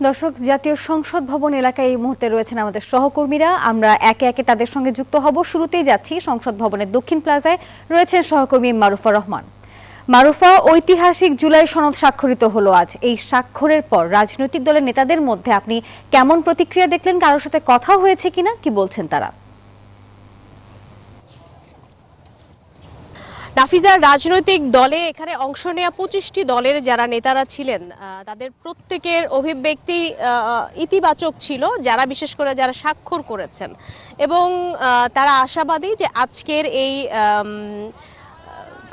দর্শক, জাতীয় সংসদ ভবন এলাকায় এই মুহূর্তে রয়েছেন আমাদের সহকর্মীরা। আমরা একে একে তাদের সঙ্গে যুক্ত হব। শুরুতেই যাচ্ছি সংসদ ভবনের দক্ষিণ প্লাজায় রয়েছেন সহকর্মী মারুফা রহমান। মারুফা, ঐতিহাসিক জুলাই সনদ স্বাক্ষরিত হলো আজ। এই স্বাক্ষরের পর রাজনৈতিক দলের নেতাদের মধ্যে আপনি কেমন প্রতিক্রিয়া দেখলেন? কারোর সাথে কথা হয়েছে কিনা, কি বলছেন তারা? নাফিজা, রাজনৈতিক দলে এখানে অংশ নেওয়া 25টি দলের যারা নেতারা ছিলেন তাদের প্রত্যেকের অভিব্যক্তি ইতিবাচক ছিল, যারা বিশেষ করে যারা স্বাক্ষর করেছেন, এবং তারা আশাবাদী যে আজকের এই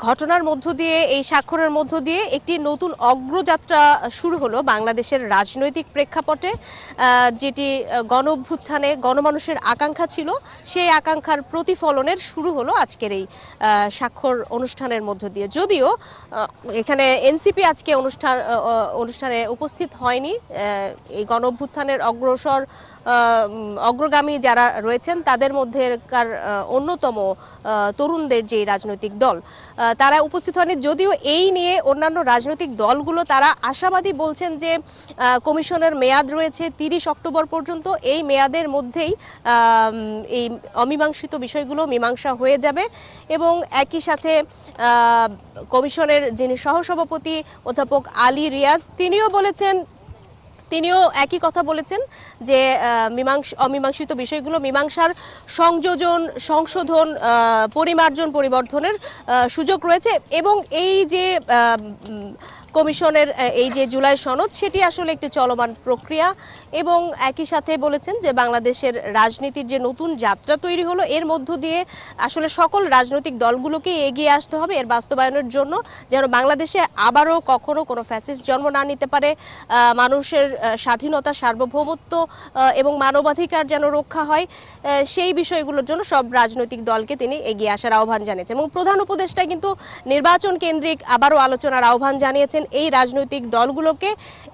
ঘটনার মধ্য দিয়ে, এই স্বাক্ষরের মধ্য দিয়ে একটি নতুন অগ্রযাত্রা শুরু হলো বাংলাদেশের রাজনৈতিক প্রেক্ষাপটে। যেটি গণ অভ্যুত্থানে গণমানুষের আকাঙ্ক্ষা ছিল, সেই আকাঙ্ক্ষার প্রতিফলনের শুরু হলো আজকের এই স্বাক্ষর অনুষ্ঠানের মধ্য দিয়ে। যদিও এখানে এনসিপি আজকে অনুষ্ঠানে উপস্থিত হয়নি। এই গণ অভ্যুত্থানের অগ্রগামী যারা রয়েছেন তাদের মধ্যেকার অন্যতম তরুণদের যে রাজনৈতিক দল, তারা উপস্থিত হয়নি। যদিও এই নিয়ে অন্যান্য রাজনৈতিক দলগুলো তারা আশাবাদী, বলছেন যে কমিশনের মেয়াদ রয়েছে 30 অক্টোবর পর্যন্ত। এই মেয়াদের মধ্যেই এই অমীমাংসিত বিষয়গুলো মীমাংসা হয়ে যাবে, এবং একই সাথে কমিশনের যিনি সহসভাপতি অধ্যাপক আলী রিয়াজ, তিনিও একই কথা বলেছেন যে অমীমাংসিত বিষয়গুলো মীমাংসার সংশোধন, পরিমার্জন, পরিবর্ধনের সুযোগ রয়েছে। এবং এই যে কমিশনের এই যে জুলাই সনদ, সেটি আসলে একটি চলমান প্রক্রিয়া। এবং একই সাথে বলেছেন যে বাংলাদেশের রাজনীতির যে নতুন যাত্রা তৈরি হলো, এর মধ্য দিয়ে আসলে সকল রাজনৈতিক দলগুলোকে এগিয়ে আসতে হবে এর বাস্তবায়নের জন্য, যেন বাংলাদেশে আবারও কখনো কোনো ফ্যাসিস্ট জন্ম না নিতে পারে। মানুষের স্বাধীনতা, সার্বভৌমত্ব এবং মানবাধিকার যেন রক্ষা হয়, সেই বিষয়গুলোর জন্য সব রাজনৈতিক দলকে তিনি এগিয়ে আসার আহ্বান জানিয়েছেন। এবং প্রধান উপদেষ্টা কিন্তু নির্বাচন কেন্দ্রিক আবারও আলোচনার আহ্বান জানিয়েছেন এই রাজনৈতিক দলগুলোকে,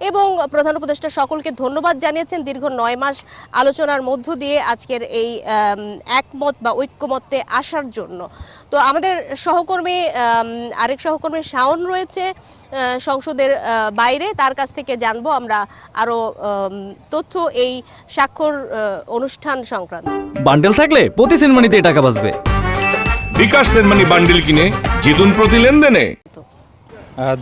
এবং প্রধান উপদেষ্টা সকলকে ধন্যবাদ জানিয়েছেন দীর্ঘ 9 মাস আলোচনার মধ্য দিয়ে আজকের এই একমত বা ঐক্যমত্যে আসার জন্য। তো আমাদের আরেক সহকর্মী শাওন রয়েছে সংসদের বাইরে, তার কাছ থেকে জানবো আমরা আরো তথ্য এই স্বাক্ষর অনুষ্ঠান সংক্রান্ত। বান্ডেল থাকলে প্রতি সেনমানিতে টাকা বাঁচবে। বিকাশ সেনমানি বান্ডেল কিনে জিতুন প্রতি লেনদেনে।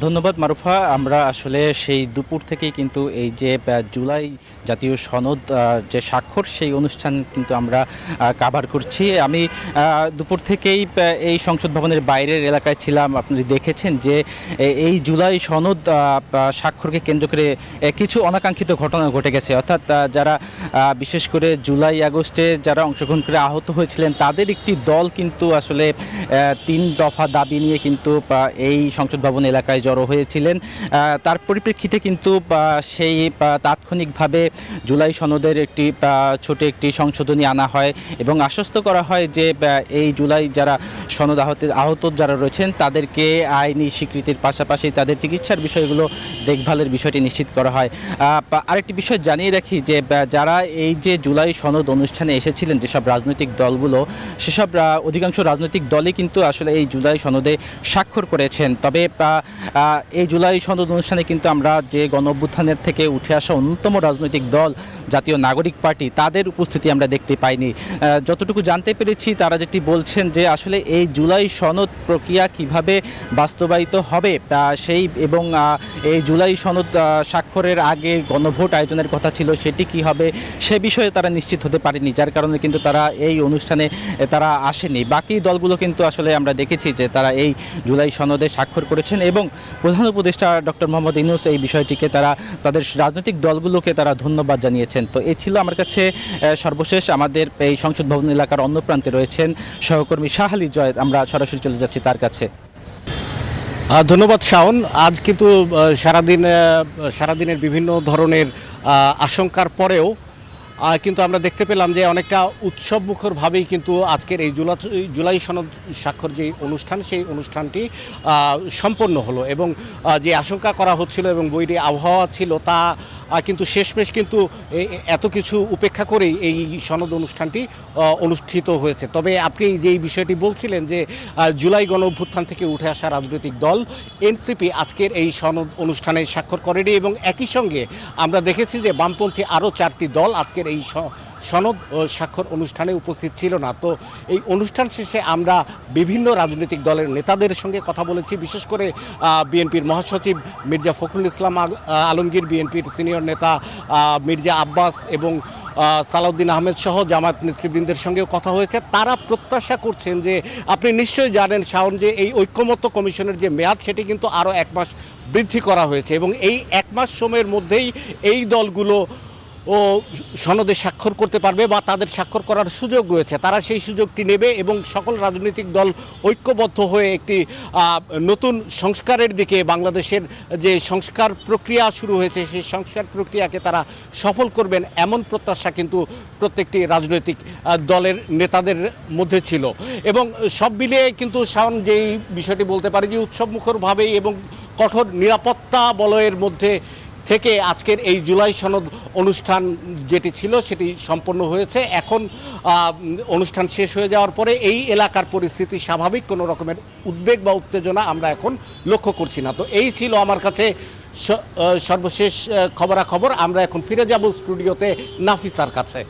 ধন্যবাদ মারুফা। আমরা আসলে সেই দুপুর থেকেই কিন্তু এই যে জুলাই জাতীয় সনদ যে স্বাক্ষর, সেই অনুষ্ঠান কিন্তু আমরা কাভার করছি। আমি দুপুর থেকেই এই সংসদ ভবনের বাইরের এলাকায় ছিলাম। আপনি দেখেছেন যে এই জুলাই সনদ স্বাক্ষরকে কেন্দ্র করে কিছু অনাকাঙ্ক্ষিত ঘটনা ঘটে গেছে। অর্থাৎ যারা বিশেষ করে জুলাই আগস্টে যারা অংশগ্রহণ করে আহত হয়েছিলেন, তাদের একটি দল কিন্তু আসলে 3 দফা দাবি নিয়ে কিন্তু এই সংসদ ভবন এলাকায় জড়ো হয়েছিলেন। তার পরিপ্রেক্ষিতে কিন্তু সেই তাৎক্ষণিকভাবে জুলাই সনদের ছোট একটি সংশোধনী আনা হয়, এবং আশ্বস্ত করা হয় যে এই জুলাই যারা সনদ আহত যারা রয়েছেন তাদেরকে আইনি স্বীকৃতির পাশাপাশি তাদের চিকিৎসার বিষয়গুলো দেখভালের বিষয়টি নিশ্চিত করা হয়। আরেকটি বিষয় জানিয়ে রাখি যে যারা এই যে জুলাই সনদ অনুষ্ঠানে এসেছিলেন, যেসব রাজনৈতিক দলগুলো, সেসব অধিকাংশ রাজনৈতিক দলই কিন্তু আসলে এই জুলাই সনদে স্বাক্ষর করেছেন। তবে এই জুলাই সনদ অনুষ্ঠানে কিন্তু আমরা যে গণ অভ্যুত্থানের থেকে উঠে আসা অন্যতম রাজনৈতিক দল জাতীয় নাগরিক পার্টি, তাদের উপস্থিতি আমরা দেখতে পাইনি। যতটুকু জানতে পেরেছি, তারা যেটি বলছেন যে আসলে এই জুলাই সনদ প্রক্রিয়া কিভাবে বাস্তবায়িত হবে এবং এই জুলাই সনদ স্বাক্ষরের আগে গণভোট আয়োজনের কথা ছিল, সেটি কি হবে সে বিষয়ে তারা নিশ্চিত হতে পারেনি, যার কারণে কিন্তু তারা এই অনুষ্ঠানে তারা আসেনি। বাকি দলগুলো কিন্তু আসলে আমরা দেখেছি যে তারা এই জুলাই সনদে স্বাক্ষর করেছেন, এবং প্রধান উপদেষ্টা ডক্টর মোহাম্মদ ইউনূস এই বিষয়টিকে তাদের রাজনৈতিক দলগুলোকে তারা ধন্যবাদ জানিয়েছেন। তো এই ছিল আমার কাছে সর্বশেষ। আমাদের এই সংসদ ভবন এলাকার অন্য প্রান্তে রয়েছেন সহকর্মী শাহ আলী জয়েদ, আমরা সরাসরি চলে যাচ্ছি তার কাছে। ধন্যবাদ শাওন। আজ কিন্তু সারাদিনের বিভিন্ন ধরনের আশঙ্কার পরেও কিন্তু আমরা দেখতে পেলাম যে অনেকটা উৎসবমুখরভাবেই কিন্তু আজকের এই জুলাই সনদ স্বাক্ষর যে অনুষ্ঠান সেই অনুষ্ঠানটি সম্পন্ন হলো এবং যে আশঙ্কা করা হচ্ছিল এবং বৈরী আবহাওয়া ছিল তা কিন্তু শেষমেশ কিন্তু এত কিছু উপেক্ষা করেই এই সনদ অনুষ্ঠানটি অনুষ্ঠিত হয়েছে। তবে আপনি যেই বিষয়টি বলছিলেন যে জুলাই গণ অভ্যুত্থান থেকে উঠে আসা রাজনৈতিক দল এনসিপি আজকের এই সনদ অনুষ্ঠানে স্বাক্ষর করেনি এবং একই সঙ্গে আমরা দেখেছি যে বামপন্থী আরও 4টি দল আজকের এই সনদ স্বাক্ষর অনুষ্ঠানে উপস্থিত ছিল না। তো এই অনুষ্ঠান শেষে আমরা বিভিন্ন রাজনৈতিক দলের নেতাদের সঙ্গে কথা বলেছি, বিশেষ করে বিএনপির মহাসচিব মির্জা ফখরুল ইসলাম আলমগীর, বিএনপির সিনিয়র নেতা মির্জা আব্বাস এবং সালাউদ্দিন আহমেদ সহ জামায়াত নেতৃবৃন্দের সঙ্গেও কথা হয়েছে। তারা প্রত্যাশা করছেন যে আপনি নিশ্চয়ই জানেন শাওন যে এই ঐক্যমত্য কমিশনের যে মেয়াদ সেটি কিন্তু আরও 1 মাস বৃদ্ধি করা হয়েছে এবং এই 1 মাস সময়ের মধ্যেই এই দলগুলো সনদে স্বাক্ষর করতে পারবে বা তাদের স্বাক্ষর করার সুযোগ রয়েছে। তারা সেই সুযোগটি নেবে এবং সকল রাজনৈতিক দল ঐক্যবদ্ধ হয়ে একটি নতুন সংস্কারের দিকে বাংলাদেশের যে সংস্কার প্রক্রিয়া শুরু হয়েছে সেই সংস্কার প্রক্রিয়াকে তারা সফল করবেন এমন প্রত্যাশা কিন্তু প্রত্যেকটি রাজনৈতিক দলের নেতাদের মধ্যে ছিল। এবং সব মিলিয়ে কিন্তু শাওন যেই বিষয়টি বলতে পারে যে উৎসবমুখরভাবেই এবং কঠোর নিরাপত্তা বলয়ের মধ্যে থেকে আজকের এই জুলাই সনদ অনুষ্ঠান যেটি ছিল সেটি সম্পন্ন হয়েছে। এখন অনুষ্ঠান শেষ হয়ে যাওয়ার পরে এই এলাকার পরিস্থিতি স্বাভাবিক, কোনো রকমের উদ্বেগ বা উত্তেজনা আমরা এখন লক্ষ্য করছি না। তো এই ছিল আমার কাছে সর্বশেষ খবরাখবর। আমরা এখন ফিরে যাব স্টুডিওতে নাফিসার কাছে।